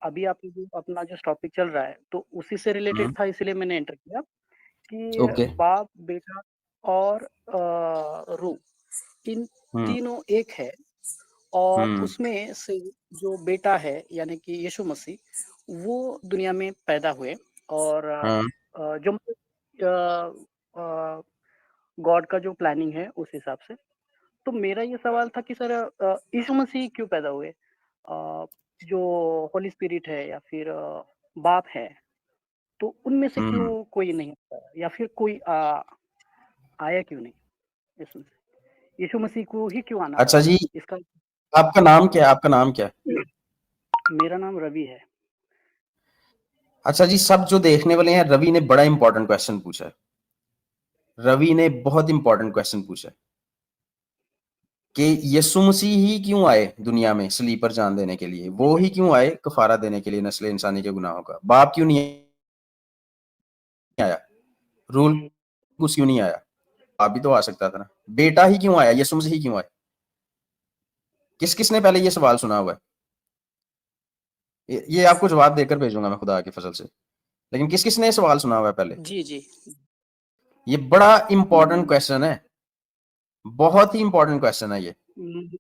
अभी आप जो अपना जो टॉपिक चल रहा है, तो उसी से रिलेटेड हम्म। था, इसीलिए मैंने एंटर किया कि ओके। बाप, बेटा और रूह, इन हम्म। तीनों एक है। और हम्म। उसमें से जो बेटा है, यानी कि यीशु मसीह, वो दुनिया में पैदा हुए। और हाँ। जो गॉड का जो प्लानिंग है उस हिसाब से। तो मेरा ये सवाल था कि सर, यीशु मसीह क्यों पैदा हुए? जो होली स्पिरिट है या फिर बाप है, तो उनमें से हम्म। क्यों कोई नहीं आता, या फिर कोई आया क्यों नहीं इसमें से? यीशु मसीह को ही क्यों आना अच्छा पड़ा जी, इसका? आपका नाम क्या है? आपका नाम क्या है? मेरा नाम रवि है। अच्छा जी, सब जो देखने वाले हैं, रवि ने बड़ा इंपॉर्टेंट क्वेश्चन पूछा है। रवि ने बहुत इंपॉर्टेंट क्वेश्चन पूछा है कि यीशु मसीह ही क्यों आए दुनिया में स्लीपर जान देने के लिए, वो ही क्यों आए कफारा देने के लिए नस्ल इंसानी के गुनाहों का। बाप क्यों नहीं आया? रूल कुछ क्यों नहीं आया? बाप भी तो आ सकता था ना। बेटा ही क्यों आया? यीशु मसीह ही क्यों आए? किस किसने पहले ये सवाल सुना हुआ है? ये आपको जवाब देकर भेजूंगा मैं खुदा की फसल से, लेकिन किस किसने ये सवाल सुना हुआ है पहले? जी जी। ये बड़ा इंपॉर्टेंट क्वेश्चन है, बहुत ही इंपॉर्टेंट क्वेश्चन है ये। हम्म,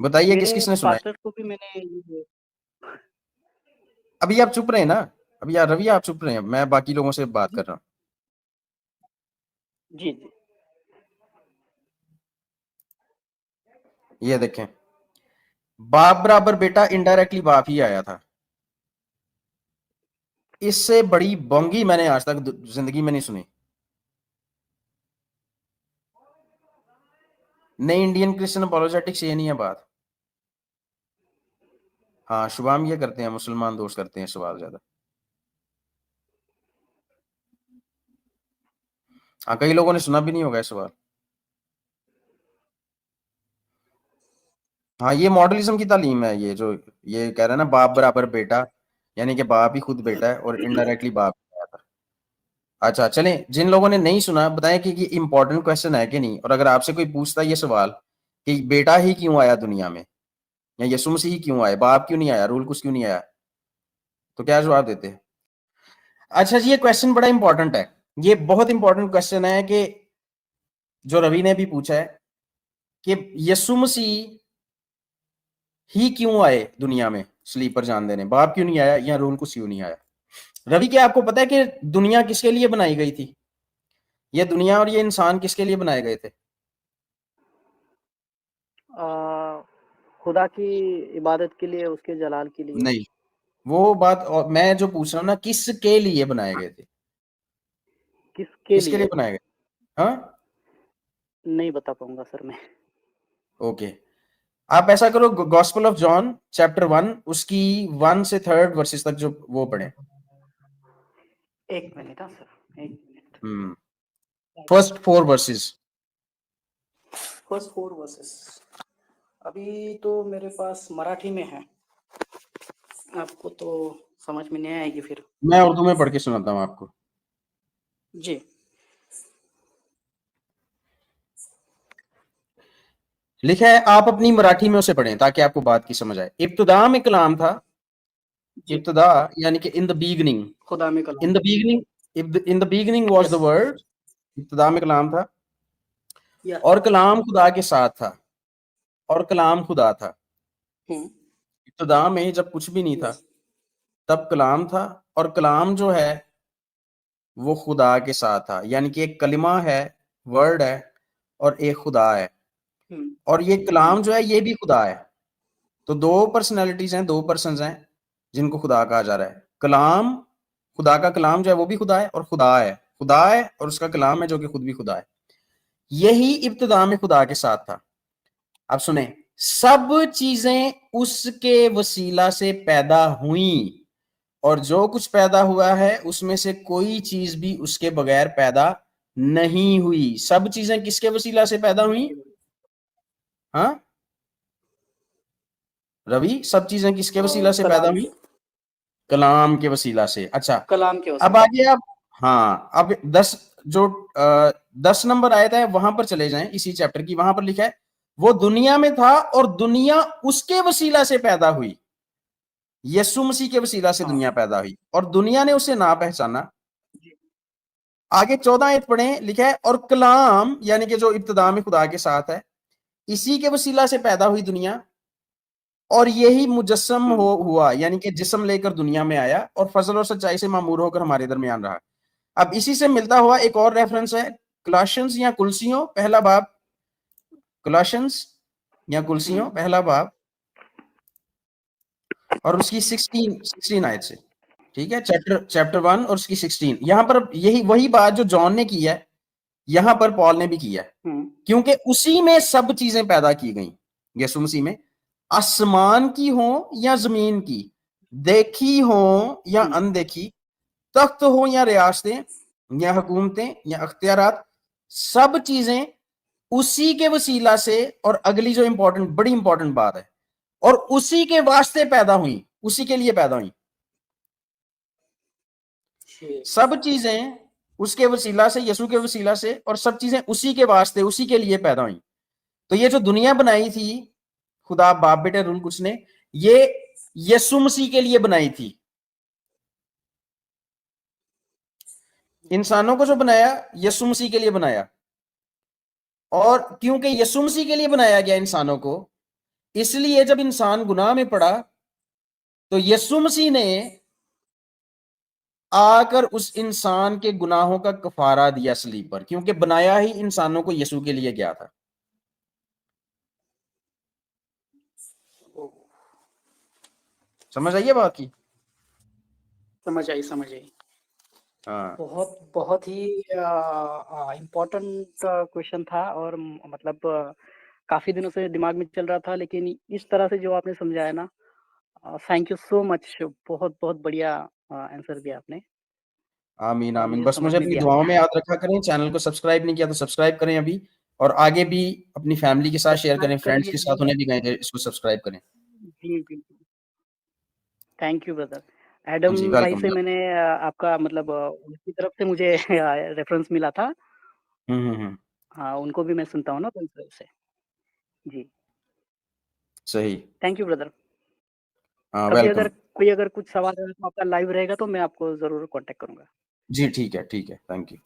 बताइए किस मेरे किसने सुना है? पास्टर को भी मैंने अभी आप चुप रहे ना? अभी यार रवि आप चुप रहे हैं, मैं बाकी लोगों से बात जी कर रहा हूँ। जी जी। ये देखें, बाप बराबर बेटा, इनडायरेक्टली बाप ही आया था। इससे बड़ी बोंगी मैंने आज तक जिंदगी में नहीं सुनी। नहीं, इंडियन क्रिश्चियन अपोलोजेटिक्स ये नहीं है बात। हाँ, शुभाम ये करते हैं, मुसलमान दोस्त करते हैं सवाल ज्यादा। हाँ, कई लोगों ने सुना भी नहीं होगा ये सवाल। हाँ, ये मॉडलिज्म की तालीम है, ये जो ये कह रहा है ना बाप बराबर बेटा, यानी कि बाप ही खुद बेटा है और इनडायरेक्टली बाप आया था। अच्छा चलें, जिन लोगों ने नहीं सुना बताएं कि ये इंपॉर्टेंट क्वेश्चन है कि नहीं। और अगर आपसे कोई पूछता है ये सवाल कि बेटा ही क्यों आया दुनिया में, या यीशु मसीह ही क्यों आए, बाप क्यों नहीं आया, रूल कुछ क्यों नहीं आया, तो क्या जवाब देते हैं? अच्छा जी, ये क्वेश्चन बड़ा इंपॉर्टेंट है। ये बहुत इंपॉर्टेंट क्वेश्चन है कि जो रवि ने भी पूछा है कि यीशु मसीह ही क्यों आए दुनिया में स्लीपर जान देने, बाप क्यों नहीं आया या रूल कुछ क्यों नहीं आया। रवि, क्या आपको पता है कि दुनिया किसके लिए बनाई गई थी? ये दुनिया और ये इंसान किसके लिए बनाए गए थे? आ, खुदा की इबादत के लिए, उसके जलाल के लिए। नहीं, वो बात और मैं जो पूछ रहा हूँ ना, किसके लिए बनाए गए थे? किसके किसके लिए लिए? बनाए गए? हाँ। नहीं बता पाऊंगा सर मैं। ओके, आप ऐसा करो, गॉस्पेल ऑफ जॉन चैप्टर 1 उसकी 1 से 3 वर्सेस तक जो वो पढ़े। एक मिनट, हाँ सर, एक minute. First 4 versus. First 4 versus अभी तो मेरे पास मराठी में है, आपको तो समझ में नहीं आएगी फिर। मैं उर्दू में पढ़ के सुनाता हूँ आपको। जी। लिखा है, आप अपनी मराठी में उसे पढ़ें ताकि आपको बात की समझ आए। इब्तदा में कलाम था। जी। इब्तदा यानी कि इन द बिगनिंग। खुदा में कलाम। In the beginning, in the beginning was the yes. Word. इब्तदा में कलाम था यस। और कलाम खुदा के साथ था और कलाम खुदा था। हम्म। इब्तदा में जब कुछ भी नहीं था यस। तब कलाम था, और कलाम जो है वो खुदा के साथ था, यानी कि एक कलिमा है, वर्ड है, और एक खुदा है। हम्म। और ये हम्म। कलाम जो है ये भी खुदा है। तो दो पर्सनैलिटीज हैं, दो पर्सन हैं जिनको खुदा कहा जा रहा है। कलाम, खुदा का कलाम जो है वो भी खुदा है, और खुदा है, खुदा है और उसका कलाम है जो कि खुद भी खुदा है। यही इब्तिदा में खुदा के साथ था। अब सुने, सब चीजें उसके वसीला से पैदा हुई, और जो कुछ पैदा हुआ है उसमें से कोई चीज भी उसके बगैर पैदा नहीं हुई। सब चीजें किसके वसीला से पैदा हुई? हाँ रवि, सब चीजें किसके वसीला से पैदा कलाम हुई? से। कलाम के वसीला से। अच्छा, कलाम के अब वसीला से। आगे आप, हाँ अब 10 जो 10 नंबर आया था वहां पर चले जाएं, इसी चैप्टर की, वहां पर लिखा है वो दुनिया में था और दुनिया उसके वसीला से पैदा हुई। यीशु मसीह के वसीला से हाँ, दुनिया पैदा हुई और दुनिया ने उसे ना पहचाना। जी, आगे 14 आयत पढ़ें, लिखा है और कलाम यानी कि जो इब्तिदा में खुदा के साथ है, इसी के वसीला से पैदा हुई दुनिया और यही मुजस्सम हुँ, हुआ यानी कि जिस्म लेकर दुनिया में आया और फजल और सच्चाई से मामूर होकर हमारे दरमियान रहा। अब इसी से मिलता हुआ एक और रेफरेंस है क्लाशंस या कुलसियों पहला बाब, क्लाशंस या हुँ, कुलसियों पहला बाब और उसकी 16 आयत से, ठीक है, चैप्टर 1 और उसकी 16। यहां पर यही वही बात जो जॉन ने की है, यहां पर पॉल ने भी की है, हुँ, क्योंकि उसी में सब चीजें पैदा की गई। यीशु मसीह में आसमान की हो या जमीन की, देखी हो या हुँ, अनदेखी, तख्त हो या रियासतें या हुकूमतें या अख्तियारात, सब चीजें उसी के वसीला से, और अगली जो इंपॉर्टेंट बड़ी इंपॉर्टेंट बात है, और उसी के वास्ते पैदा हुई, उसी के लिए पैदा हुई। जी, सब चीजें उसके वसीला से, यीशु के वसीला से, और सब चीजें उसी के वास्ते, उसी के लिए पैदा हुई। तो ये जो दुनिया बनाई थी खुदा बाप बेटे रूल कुछ ने, ये यीशु मसीह के लिए बनाई थी। इंसानों को जो बनाया यीशु मसीह के लिए बनाया, और क्योंकि यीशु मसीह के लिए बनाया गया इंसानों को, इसलिए जब इंसान गुनाह में पड़ा तो यीशु मसीह ने आकर उस इंसान के गुनाहों का कफारा दिया सलीब पर, क्योंकि बनाया ही इंसानों को यीशु के लिए गया था। ओह! समझ आइए बात की। समझ आई, समझ आई। हाँ, बहुत बहुत ही इम्पोर्टेंट क्वेश्चन था और मतलब काफ़ी दिनों से दिमाग में चल रहा था, लेकिन इस तरह से जो आपने समझाया ना, थैंक यू सो मच। बहुत बहुत बढ़िया आंसर दिया आपने आमीन और आमीन। मुझे बस समझ मुझे में अपनी भी आ दुआओं गया। में याद रखा करें। चैनल को सब्सक्राइब नहीं किया तो सब्सक्राइब करें अभी, और आगे भी अपनी फैमिली के साथ शेयर सब्सक्राइब करें, फ्रेंड्स करिए के अभी। साथ उन्हें भी कहें कि इसको सब्सक्राइब करें। जी, बिल्कुल। Thank you brother. एडम जी, भाई वेलकम। से मैंने आपका मतलब उनकी तरफ से मुझे रेफरेंस मिला था। हम्म। हाँ, उनको भी मैं सुनता हूँ ना तो इस वजह से। जी, सही। Thank you brother. हाँ, कभी अगर वेलकम। कोई अगर कुछ सवाल है तो आपका लाइव रहेगा तो मैं आपको ज़रूर कॉन्टैक्ट करूँगा। जी, ठीक है, थैंक यू।